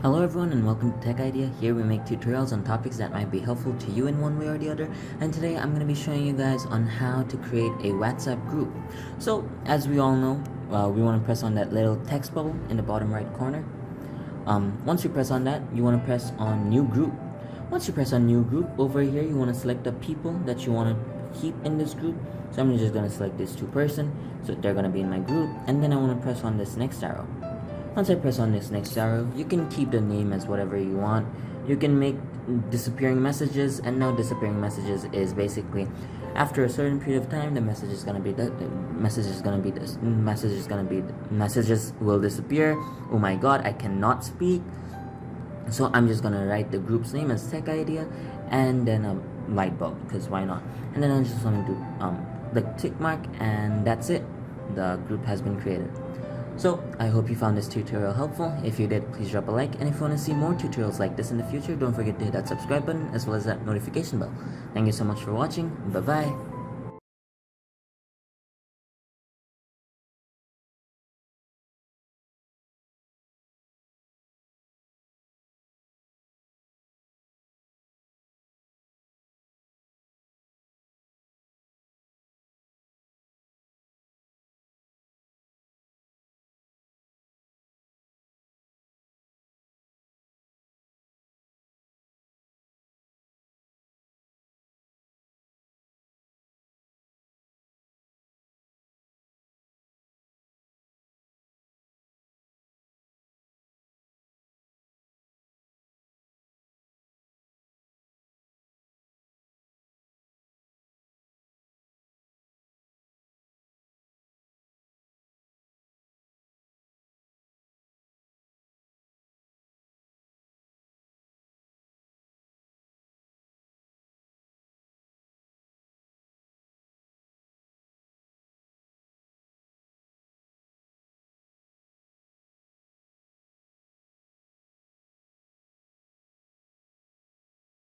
Hello everyone and welcome to Tech Idea. Here we make tutorials on topics that might be helpful to you in one way or the other, and today I'm going to be showing you guys on how to create a WhatsApp group. So as we all know, we want to press on that little text bubble in the bottom right corner. Once you press on that, you want to press on new group. Once you press on new group, over here you want to select the people that you want to keep in this group. So I'm just going to select this person, so they're going to be in my group, and then I want to press on this next arrow. Once I press on this next arrow, you can keep the name as whatever you want. You can make disappearing messages, and now disappearing messages is basically after a certain period of time the message is gonna be messages will disappear. Oh my god, I cannot speak. So I'm just gonna write the group's name as Tech Idea and then a light bulb, because why not? And then I just want to do the tick mark, and that's it. The group has been created. So, I hope you found this tutorial helpful. If you did, please drop a like, and if you want to see more tutorials like this in the future, don't forget to hit that subscribe button as well as that notification bell. Thank you so much for watching. Bye bye.